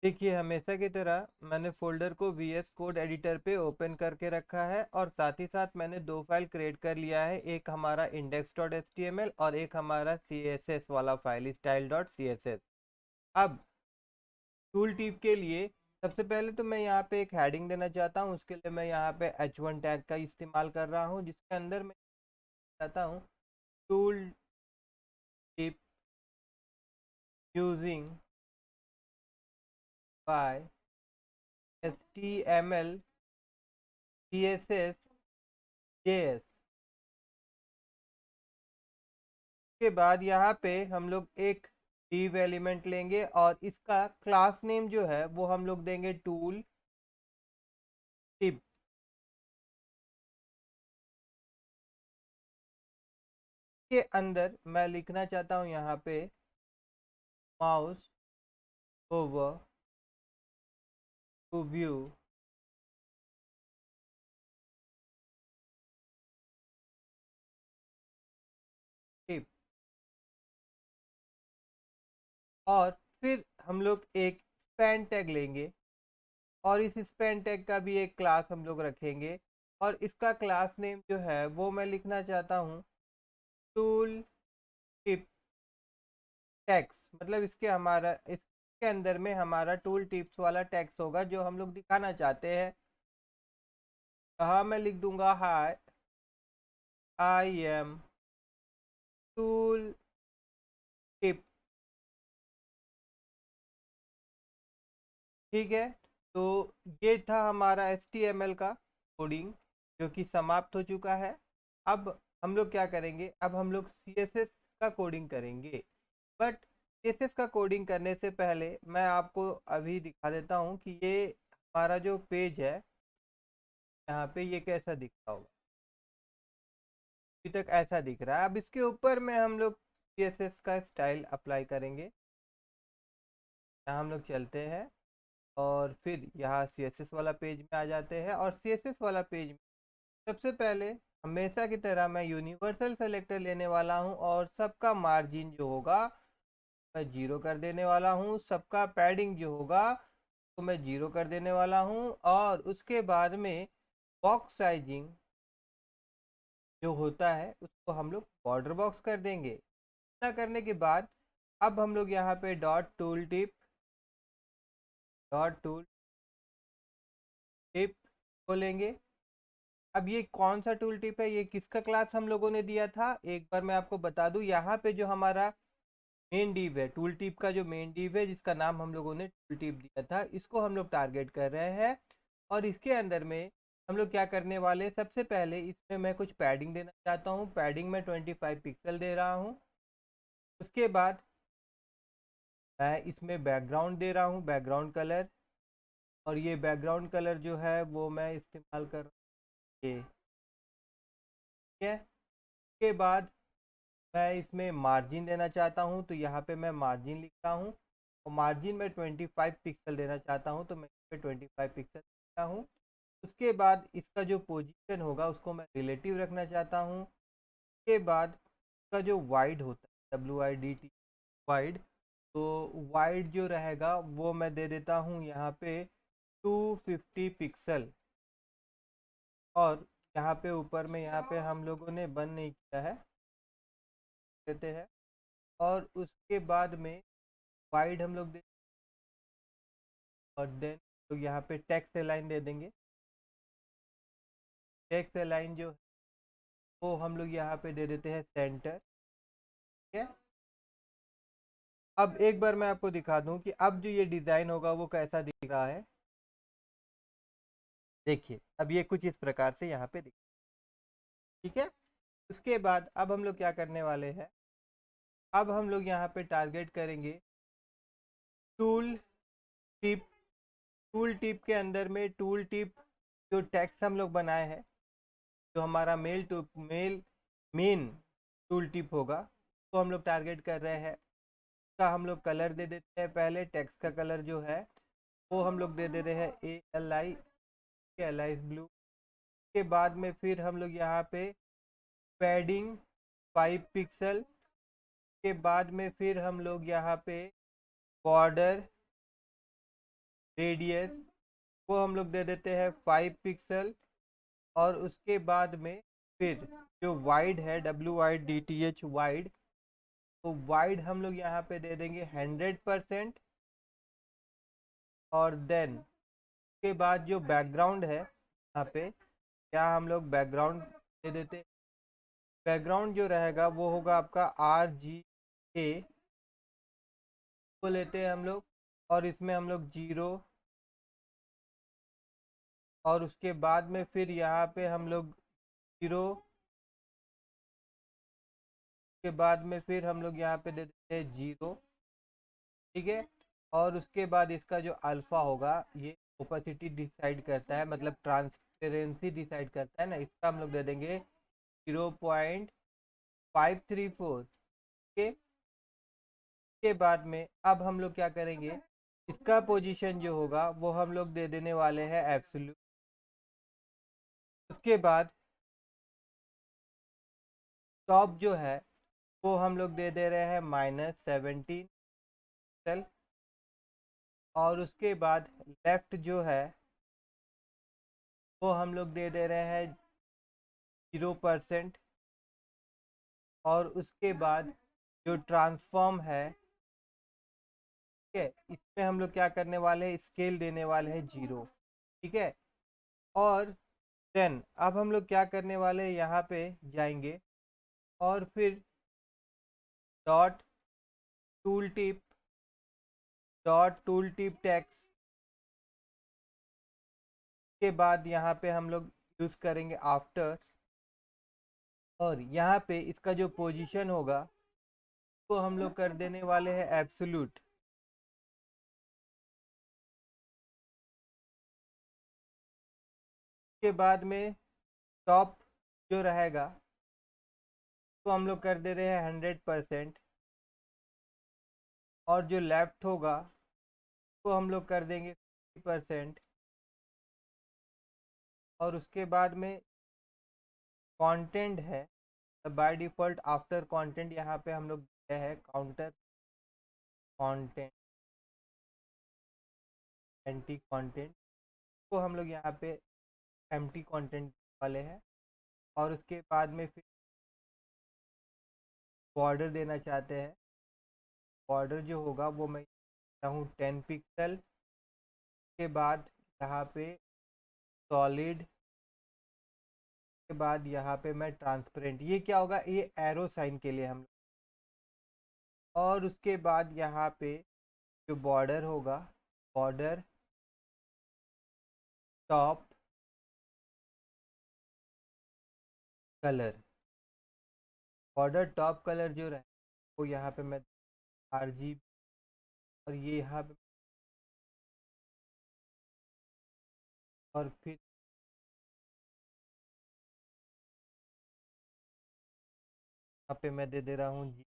देखिए, हमेशा की तरह मैंने फ़ोल्डर को वीएस कोड एडिटर पे ओपन करके रखा है और साथ ही साथ मैंने 2 फाइल क्रिएट कर लिया है। एक हमारा index.html और एक हमारा CSS वाला फाइल style.css। अब टूल टिप के लिए सबसे पहले तो मैं यहाँ पे एक हेडिंग देना चाहता हूँ। उसके लिए मैं यहाँ पे h1 टैग का इस्तेमाल कर रहा हूँ, जिसके अंदर मैं चाहता हूँ tool tip using by HTML CSS JS। के बाद यहाँ पे हम लोग एक div एलिमेंट लेंगे और इसका क्लास नेम जो है वो हम लोग देंगे टूल टिप। के अंदर मैं लिखना चाहता हूँ यहाँ पे mouse over to view tip. और फिर हम लोग एक स्पैन टैग लेंगे और इस स्पैन टैग का भी एक क्लास हम लोग रखेंगे और इसका क्लास नेम जो है वो मैं लिखना चाहता हूँ टूल टिप टैक्स। मतलब इसके अंदर में हमारा टूल टिप्स वाला टैक्स होगा जो हम लोग दिखाना चाहते हैं। हाँ, मैं लिख दूंगा हाय आई एम टूल टिप। ठीक है, तो ये था हमारा HTML का कोडिंग जो कि समाप्त हो चुका है। अब हम लोग क्या करेंगे, अब हम लोग CSS का कोडिंग करेंगे। बट CSS का कोडिंग करने से पहले मैं आपको अभी दिखा देता हूँ कि ये हमारा जो पेज है यहाँ पे ये कैसा दिखता होगा। अभी तक ऐसा दिख रहा है। अब इसके ऊपर में हम लोग CSS का स्टाइल अप्लाई करेंगे। यहाँ हम लोग चलते हैं और फिर यहाँ CSS वाला पेज में आ जाते हैं और CSS वाला पेज में सबसे पहले हमेशा की तरह मैं यूनिवर्सल सेलेक्टर लेने वाला हूँ और सबका मार्जिन जो होगा मैं 0 कर देने वाला हूँ। सबका पैडिंग जो होगा तो मैं 0 कर देने वाला हूँ और उसके बाद में बॉक्स साइजिंग जो होता है उसको हम लोग बॉर्डर बॉक्स कर देंगे। इतना करने के बाद अब हम लोग यहाँ पे डॉट टूल टिप खोलेंगे। अब ये कौन सा टूल टिप है, ये किसका क्लास हम लोगों ने दिया था, एक बार मैं आपको बता दूं। यहाँ पे जो हमारा मेन डिव है, टूल टिप का जो मेन डिव है जिसका नाम हम लोगों ने टूल टिप दिया था, इसको हम लोग टारगेट कर रहे हैं। और इसके अंदर में हम लोग क्या करने वाले, सबसे पहले इसमें मैं कुछ पैडिंग देना चाहता हूँ। पैडिंग में 25 पिक्सल दे रहा हूँ। उसके बाद मैं इसमें बैकग्राउंड दे रहा हूँ, बैकग्राउंड कलर। और ये बैकग्राउंड कलर जो है वो मैं इस्तेमाल कर रहा हूँ ये। ठीक है, उसके बाद मैं इसमें मार्जिन देना चाहता हूँ तो यहाँ पे मैं मार्जिन लिख रहा हूँ और मार्जिन में 25 पिक्सल देना चाहता हूँ तो मैं इस पे 25 पिक्सल देता हूँ। उसके बाद इसका जो पोजीशन होगा उसको मैं रिलेटिव रखना चाहता हूँ। उसके बाद इसका जो वाइड होता है WIDT वाइड, तो वाइड जो रहेगा वो मैं दे देता हूँ यहाँ पे 250 पिक्सल। और यहाँ पे ऊपर में यहाँ पे हम लोगों ने बंद नहीं किया है, देते हैं। और उसके बाद में वाइड हम लोग दे और देन तो यहाँ पे टेक्स्ट लाइन दे देंगे। टेक्स्ट लाइन जो है वो हम लोग यहाँ पे दे देते हैं सेंटर। ठीक है, अब एक बार मैं आपको दिखा दूं कि अब जो ये डिज़ाइन होगा वो कैसा दिख रहा है। देखिए, अब ये कुछ इस प्रकार से यहाँ पे दिख। ठीक है, उसके बाद अब हम लोग क्या करने वाले हैं, अब हम लोग यहाँ पे टारगेट करेंगे टूल टिप। टूल टिप के अंदर में टूल टिप जो टेक्स्ट हम लोग बनाए हैं, जो हमारा मेन टूल टिप होगा तो हम लोग टारगेट कर रहे हैं। का हम लोग कलर दे देते हैं। पहले टेक्स्ट का कलर जो है वो हम लोग दे दे रहे हैं एल आई ब्लू। के बाद में फिर हम लोग यहाँ पे पैडिंग 5 पिक्सल। के बाद में फिर हम लोग यहाँ पे बॉर्डर रेडियस वो हम लोग दे देते हैं 5 पिक्सल। और उसके बाद में फिर जो वाइड है, WIDTH वाइड, तो वाइड हम लोग यहाँ पे दे देंगे 100%। और देन के बाद जो बैकग्राउंड है यहाँ पे, क्या हम लोग बैकग्राउंड दे देते। बैकग्राउंड जो रहेगा वो होगा आपका RGA को लेते हैं हम लोग। और इसमें हम लोग 0, और उसके बाद में फिर यहाँ पे हम लोग 0 के बाद में फिर हम लोग यहाँ पे दे देते हैं 0। ठीक है। और उसके बाद इसका जो अल्फा होगा, ये ओपेसिटी डिसाइड करता है, मतलब ट्रांसपेरेंसी डिसाइड करता है ना, इसका हम लोग दे देंगे 0.534। के के बाद में अब हम लोग क्या करेंगे, इसका पोजीशन जो होगा वो हम लोग दे देने वाले हैं एब्सोल्यूट। उसके बाद टॉप जो है वो हम लोग दे दे रहे हैं -17 सेल। और उसके बाद लेफ्ट जो है वो हम लोग दे दे रहे हैं 0%। और उसके बाद जो ट्रांसफॉर्म है, ठीक है, इसमें हम लोग क्या करने वाले हैं, स्केल देने वाले हैं 0। ठीक है। और देन अब हम लोग क्या करने वाले हैं, यहाँ पे जाएंगे और फिर डॉट टूल टिप, टेक्स्ट के बाद यहाँ पे हम लोग यूज़ करेंगे आफ्टर। और यहाँ पे इसका जो पोजीशन होगा तो हम लोग कर देने वाले हैं एब्सोल्यूट। के बाद में टॉप जो रहेगा तो हम लोग कर दे रहे हैं 100%। और जो लेफ्ट होगा तो हम लोग कर देंगे 50%। और उसके बाद में कंटेंट है, बाय डिफ़ॉल्ट आफ्टर कंटेंट यहाँ पे हम लोग दिया है काउंटर कंटेंट, एंटी कंटेंट, तो हम लोग यहाँ पे एम्प्टी कंटेंट वाले हैं। और उसके बाद में फिर बॉर्डर देना चाहते हैं। बॉर्डर जो होगा वो मैं चाहूँ 10 पिक्सल। के बाद यहाँ पे सॉलिड, के बाद यहाँ पे मैं ट्रांसपेरेंट, ये क्या होगा, ये एरो साइन के लिए हम। और उसके बाद यहाँ पे जो बॉर्डर होगा, border top colour, border top colour जो रहे वो यहाँ पे मैं RGB, और ये यहाँ पे, और फिर यहाँ पे मैं दे दे रहा हूँ G।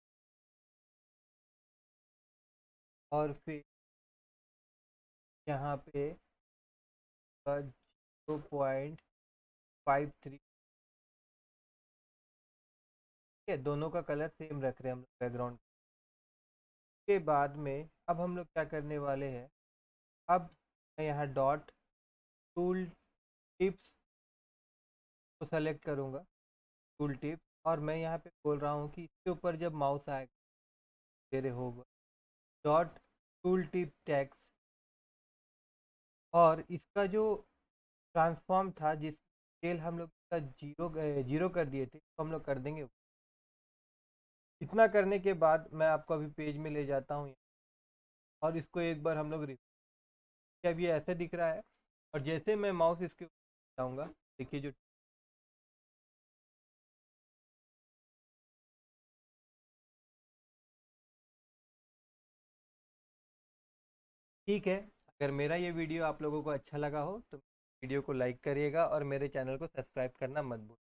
और फिर यहाँ पे 0.53। ठीक है, दोनों का कलर सेम रख रहे हैं हम लोग बैकग्राउंड के। बाद में अब हम लोग क्या करने वाले हैं, अब मैं यहाँ डॉट टूल टिप्स को सेलेक्ट करूँगा, टूल टिप, और मैं यहाँ पे बोल रहा हूँ कि इसके ऊपर जब माउस आएगा तेरे होगा डॉट टूल टिप टेक्स्ट। और इसका जो ट्रांसफॉर्म था, जिस स्केल हम लोग का जीरो कर दिए थे, तो हम लोग कर देंगे। इतना करने के बाद मैं आपको अभी पेज में ले जाता हूँ और इसको एक बार हम लोग अब ये ऐसे दिख रहा है। और जैसे मैं माउस इसके ऊपर जाऊँगा, देखिए जो, ठीक है। अगर मेरा ये वीडियो आप लोगों को अच्छा लगा हो तो वीडियो को लाइक करिएगा और मेरे चैनल को सब्सक्राइब करना मत भूलिएगा।